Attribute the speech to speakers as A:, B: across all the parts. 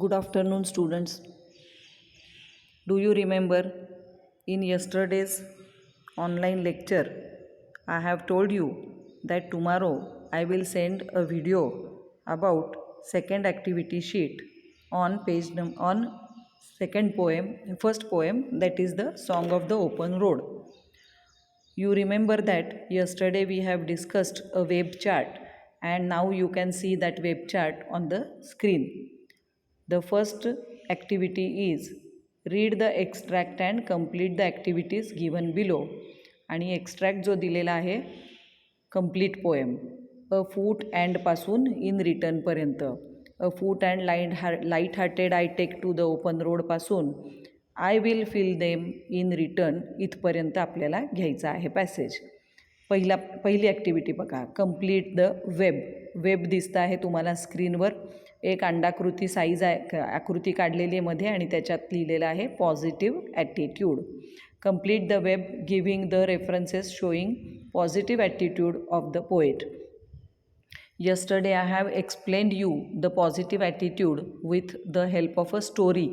A: Good afternoon, students. Do you remember in yesterday's online lecture, I have told you that tomorrow I will send a video about second activity sheet on on second poem, first poem, that is the Song of the Open Road. You remember that yesterday we have discussed a web chart, and now you can see that web chart on the screen. The first activity is read the extract and complete the activities given below. आणि extract जो दिलेला आहे complete poem afoot अँडपासून in रिटर्नपर्यंत. Afoot and light hearted I take to the open रोडपासून I will fill them in return इथपर्यंत आपल्याला घ्यायचा आहे पॅसेज. पहिली ॲक्टिव्हिटी बघा, कंप्लीट द वेब. वेब दिसतं आहे तुम्हाला स्क्रीनवर. एक अंडाकृती साईज आहे, आकृती काढलेली आहे मध्ये, आणि त्याच्यात लिहिलेलं आहे positive attitude. Complete the web giving the references showing positive attitude of the poet. Yesterday I have explained you the positive attitude with the help of a story.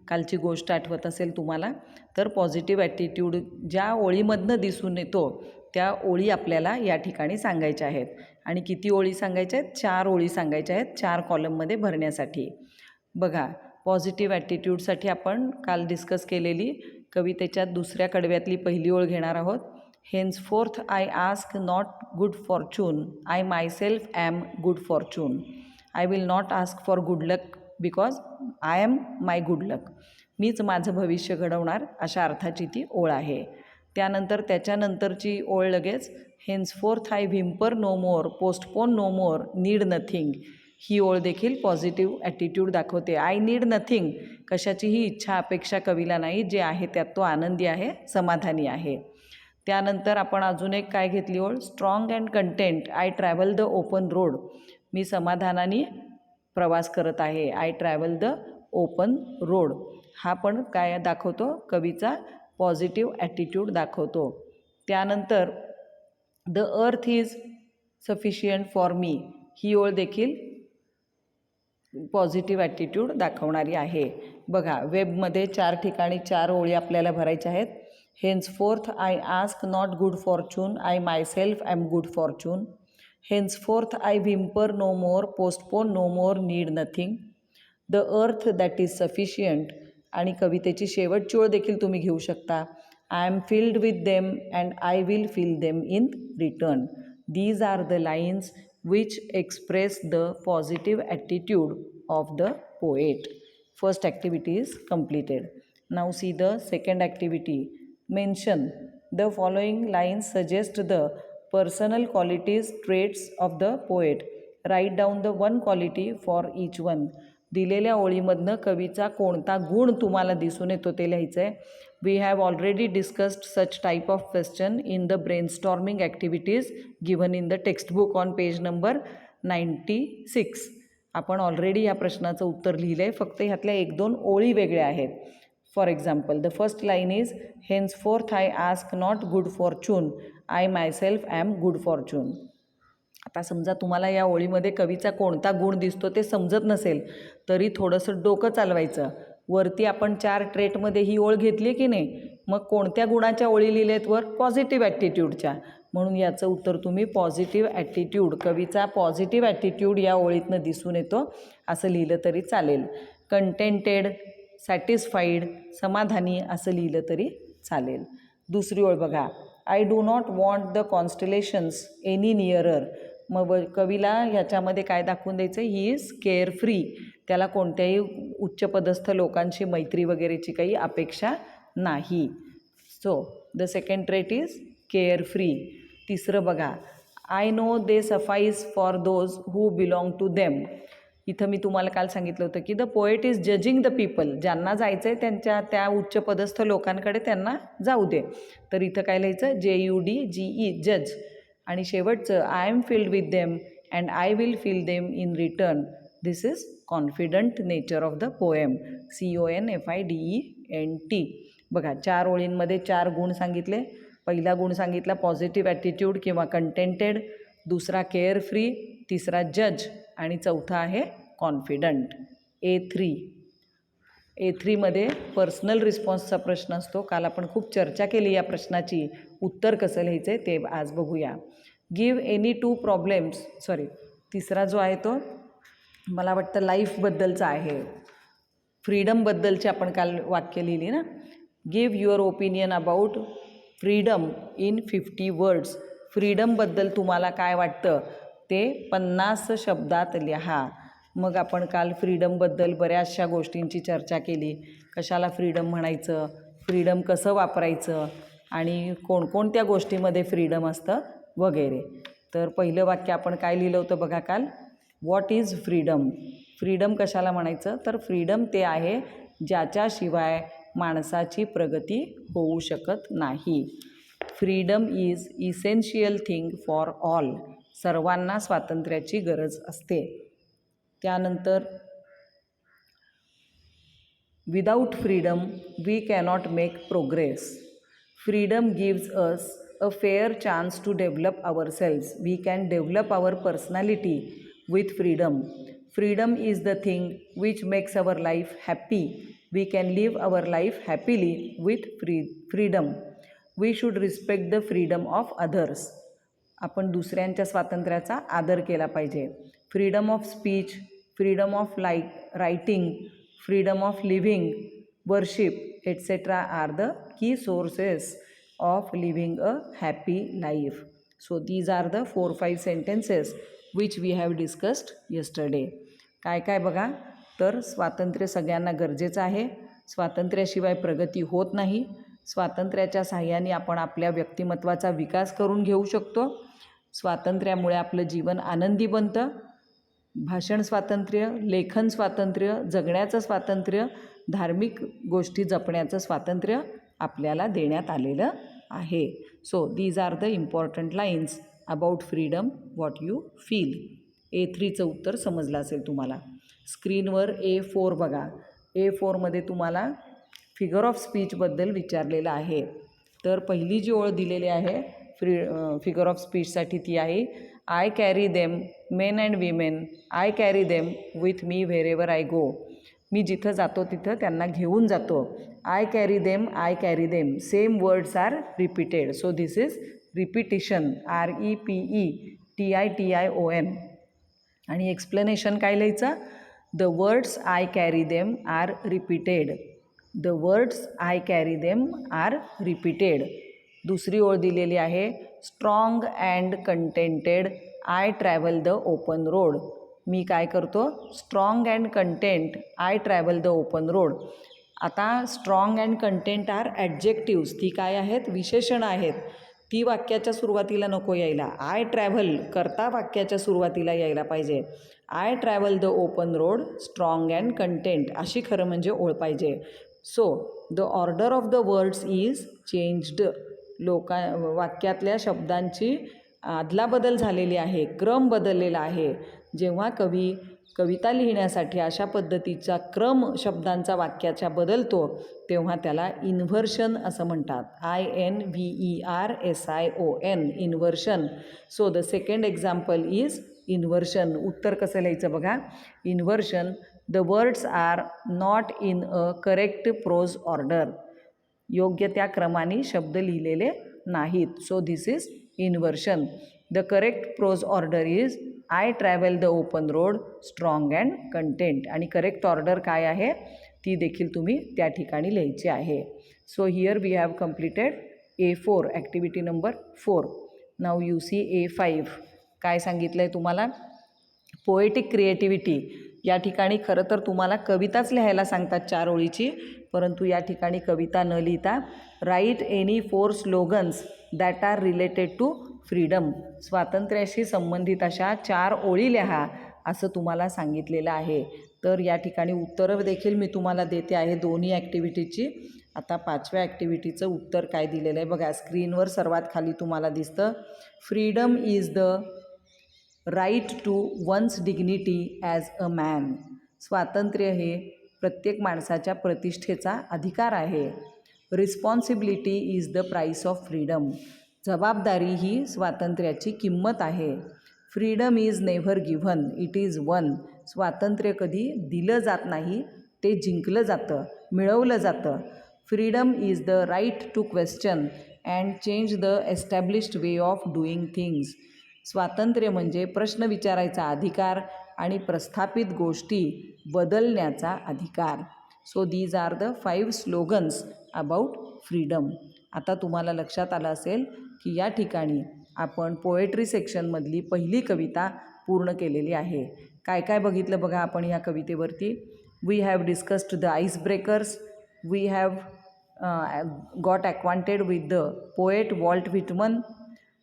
A: कालची गोष्ट आठवत असेल तुम्हाला तर पॉझिटिव्ह ॲटिट्यूड ज्या ओळीमधनं दिसून येतो त्या ओळी आपल्याला या ठिकाणी सांगायच्या आहेत. आणि किती ओळी सांगायच्या आहेत? 4 ओळी सांगायच्या आहेत 4 कॉलममध्ये भरण्यासाठी. बघा, पॉझिटिव्ह ॲटिट्यूडसाठी आपण काल डिस्कस केलेली कवितेच्या दुसऱ्या कडव्यातली पहिली ओळ घेणार आहोत. Henceforth I ask not good fortune, I myself am good fortune. I will not ask for good luck because I am my good luck. मीच माझं भविष्य घडवणार अशा अर्थाची ती ओळ आहे. त्यानंतर त्याच्यानंतरची ओळ लगेच henceforth I whimper no more, postpone no more, need nothing. ही ओळ देखील पॉझिटिव्ह ॲटिट्यूड दाखवते. आय नीड नथिंग, कशाचीही इच्छा अपेक्षा कवीला नाही. जे आहे त्यात तो आनंदी आहे, समाधानी आहे. त्यानंतर आपण अजून एक काय घेतली ओळ, strong and content I travel the open road. मी समाधानाने प्रवास करत आहे. I travel the open road. हा पण काय दाखवतो, कवीचा पॉझिटिव्ह ॲटिट्यूड दाखवतो. त्यानंतर the earth is sufficient for me. ही ओळ देखील पॉझिटिव्ह ॲटिट्यूड दाखवणारी आहे. बघा, वेबमध्ये 4 ठिकाणी 4 ओळी आपल्याला भरायच्या आहेत. Henceforth I ask not good fortune, I myself am good fortune. Henceforth I whimper no more, postpone no more, need nothing. The earth that is sufficient. आणि कवितेची शेवटची ओळ देखील तुम्ही घेऊ शकता. I am filled with them and I will fill them in return. These are the lines which express the positive attitude of the poet. First activity is completed. Now see the second activity. Mention the following lines suggest the personal qualities, traits of the poet. Write down the one quality for each one. दिलेल्या ओळीमधनं कवीचा कोणता गुण तुम्हाला दिसून येतो ते लिहायचं आहे. We have already discussed such type of question in the brainstorming activities given in the textbook on page number 96. आपण ऑलरेडी या प्रश्नाचं उत्तर लिहिलं आहे, फक्त ह्यातल्या 1-2 ओळी वेगळ्या आहेत. For example, the first line is, henceforth I ask not good fortune, I myself am good fortune. आता समजा तुम्हाला या ओळीमध्ये कवीचा कोणता गुण दिसतो ते समजत नसेल तरी थोडंसं डोकं चालवायचं. वरती आपण 4 ट्रेटमध्ये ही ओळ घेतली की नाही, मग कोणत्या गुणाच्या ओळी लिहिलेत वर? पॉझिटिव्ह ॲटिट्यूडच्या. म्हणून याचं उत्तर तुम्ही पॉझिटिव्ह ॲटिट्यूड, कवीचा पॉझिटिव्ह ॲटिट्यूड या ओळीतनं दिसून येतो असं लिहिलं तरी चालेल. कंटेंटेड, सॅटिस्फाईड, समाधानी असं लिहिलं तरी चालेल. दुसरी ओळ बघा, I do not want the constellations any nearer. मग कवीला ह्याच्यामध्ये काय दाखवून द्यायचं? He is care free. त्याला कोणत्याही उच्चपदस्थ लोकांशी मैत्री वगैरेची काही अपेक्षा नाही. So the second trait is care free. तिसरं बघा, I know they suffice for those who belong to them. इथं मी तुम्हाला काल सांगितलं होतं की the poet is judging the people. ज्यांना जायचं आहे त्यांच्या त्या उच्चपदस्थ लोकांकडे त्यांना जाऊ दे. तर इथं काय लिहायचं? JUDGE, जज. आणि शेवटचं, I am filled with them and I will fill them in return. This is confident nature of the poem. CONFIDENT. बघा, 4 ओळींमध्ये 4 गुण सांगितले. पहिला गुण सांगितला पॉझिटिव्ह ॲटिट्यूड किंवा कंटेंटेड, दुसरा केअर फ्री, तिसरा जज आणि चौथा आहे कॉन्फिडंट. A3मध्ये पर्सनल रिस्पॉन्सचा प्रश्न असतो. काल आपण खूप चर्चा केली या प्रश्नाची. उत्तर कसं लिहायचं आहे ते आज बघूया. गिव एनी 2 प्रॉब्लेम्स, तिसरा जो आहे तो मला वाटतं लाईफबद्दलचा आहे. फ्रीडमबद्दलची आपण काल वाक्य लिहिली ना. Give your opinion about freedom in 50 words. फ्रीडमबद्दल तुम्हाला काय वाटतं ते 50 शब्दात लिहा. मग आपण काल फ्रीडमबद्दल बऱ्याचशा गोष्टींची चर्चा केली. कशाला फ्रीडम म्हणायचं, फ्रीडम कसं वापरायचं आणि कोणकोणत्या गोष्टीमध्ये फ्रीडम असतं वगैरे. तर पहिलं वाक्य आपण काय लिहिलं होतं बघा काल. What is freedom. फ्रीडम कशाला म्हणायचं तर फ्रीडम ते आहे ज्याच्याशिवाय माणसाची प्रगती होऊ शकत नाही. Freedom is essential thing for all. सर्वांना स्वातंत्र्याची गरज असते. त्यानंतर without freedom we cannot make progress. Freedom gives us a fair chance to develop ourselves. We can develop our personality with freedom. Freedom is the thing which makes our life happy. We can live our life happily with freedom. We should respect the freedom of others. आपण दुसऱ्यांच्या स्वातंत्र्याचा आदर केला पाहिजे. Freedom of speech, freedom of writing, freedom of living, worship etcetera are the key sources of living a happy life. So these are the 4-5 sentences which we have discussed yesterday. काय काय बघा. तर स्वातंत्र्य सगळ्यांना गरजेचं आहे. स्वातंत्र्याशिवाय प्रगती होत नाही. स्वातंत्र्याच्या साहाय्याने आपण आपल्या व्यक्तिमत्त्वाचा विकास करून घेऊ शकतो. स्वातंत्र्यामुळे आपलं जीवन आनंदी बनतं. भाषण स्वातंत्र्य, लेखन स्वातंत्र्य, जगण्याचं स्वातंत्र्य, धार्मिक गोष्टी जपण्याचं स्वातंत्र्य आपल्याला देण्यात आलेलं आहे. So these are the important lines about freedom what you feel. A3चं उत्तर समजलं असेल तुम्हाला. स्क्रीनवर A4 बघा. A4मध्ये तुम्हाला फिगर ऑफ स्पीचबद्दल विचारलेलं आहे. तर पहिली जी ओळ दिलेली आहे फिगर ऑफ स्पीचसाठी ती आहे I carry them men and women. I carry them with me wherever I go. मी जिथं जातो तिथं त्यांना घेऊन जातो. I carry them, I carry them. Same words are repeated. So this is repetition. REPETITION. आणि एक्सप्लेनेशन काय लिहायचं. The words I carry them are repeated. The words I carry them are repeated. दुसरी ओळ दिलेली आहे strong and contented I travel the open road. मी काय करतो strong and content I travel the open road. आता strong and content R ॲडजेक्टिव्स. ती काय आहेत विशेषणं आहेत. ती वाक्याच्या सुरुवातीला नको यायला. आय ट्रॅव्हल करता वाक्याच्या सुरुवातीला यायला पाहिजे. I travel the open road strong and content अशी खरं म्हणजे ओळ पाहिजे. So the order of the words is changed. वाक्यातल्या शब्दांची अदलाबदल झालेली आहे, क्रम बदललेला आहे. जेव्हा कवी कविता लिहिण्यासाठी अशा पद्धतीचा क्रम शब्दांचा वाक्याच्या बदलतो तेव्हा त्याला इन्व्हर्शन असं म्हणतात. INVERSION inversion. So the second example is inversion. उत्तर कसं लिहायचं बघा. Inversion. The words are not in a correct prose order. योग्य त्या क्रमाने शब्द लिहिलेले नाहीत. So this is inversion. The correct prose order is I travel the open road strong and content. आणि करेक्ट ऑर्डर काय आहे ती देखील तुम्ही त्या ठिकाणी लिहायची आहे. So here we have completed A4 activity number 4. Now you see A5. काय सांगितलं आहे तुम्हाला. Poetic creativity. या ठिकाणी खरं तर तुम्हाला कविताच लिहायला सांगतात 4 ओळीची, परंतु या ठिकाणी कविता न लिहिता write any 4 slogans that are related to freedom. स्वातंत्र्याशी संबंधित अशा 4 ओळी लिहा असं तुम्हाला सांगितलेलं आहे. तर या ठिकाणी उत्तरं देखील मी तुम्हाला देते आहे दोन्ही ॲक्टिव्हिटीची. आता 5व्या ॲक्टिव्हिटीचं उत्तर काय दिलेलं आहे बघा. स्क्रीनवर सर्वात खाली तुम्हाला दिसतं freedom is the right to one's dignity as a man. स्वातंत्र्य हे प्रत्येक माणसाच्या प्रतिष्ठेचा अधिकार आहे. Responsibility is the price of freedom. जबाबदारी ही स्वातंत्र्याची किंमत आहे. Freedom is never given, it is won. स्वातंत्र्य कधी दिलं जात नाही, ते जिंकलं जातं, मिळवलं जातं. Freedom is the right to question and change the established way of doing things. स्वातंत्र्य म्हणजे प्रश्न विचारायचा अधिकार आणि प्रस्थापित गोष्टी बदलण्याचा अधिकार. So these are the 5 slogans about freedom. आता तुम्हाला लक्षात आलं असेल की या ठिकाणी आपण पोएट्री सेक्शनमधली पहिली कविता पूर्ण केलेली आहे. काय काय बघितलं बघा आपण या कवितेवरती. We have discussed the ice breakers. We have got acquainted with the poet Walt Whitman.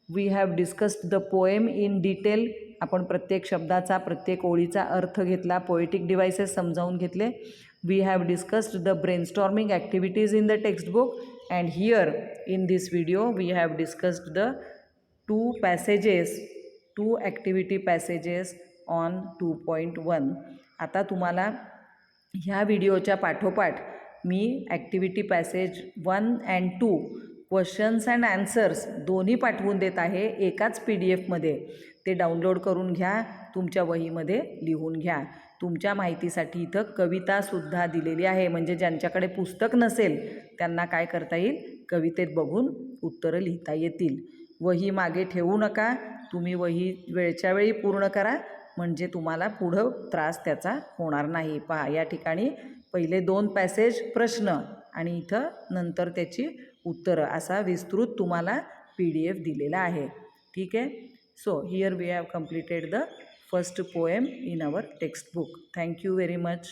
A: We have discussed the poem in detail. आपण प्रत्येक शब्दाचा प्रत्येक ओळीचा अर्थ घेतला, पोएटिक डिव्हाइसेस समजावून घेतले. We have discussed the brainstorming activities in the textbook and here in this video we have discussed the 2 activity passages on 2.1. आता तुम्हाला ह्या व्हिडिओच्या पाठोपाठ मी activity passage 1 and 2 questions and answers दोन्ही पाठवून देत आहे एकाच PDF-मध्ये. ते डाउनलोड करून घ्या, तुमच्या वहीमध्ये लिहून घ्या. तुमच्या माहितीसाठी इथं कवितासुद्धा दिलेली आहे, म्हणजे ज्यांच्याकडे पुस्तक नसेल त्यांना काय करता येईल, कवितेत बघून उत्तरं लिहिता येतील. वही मागे ठेवू नका, तुम्ही वही वेळच्या वेळी पूर्ण करा, म्हणजे तुम्हाला पुढं त्रास त्याचा होणार नाही. पहा या ठिकाणी पहिले 2 पॅसेज प्रश्न आणि इथं नंतर त्याची उत्तरं असा विस्तृत तुम्हाला PDF दिलेला आहे. ठीक आहे. So here we have completed the first poem in our textbook. Thank you very much.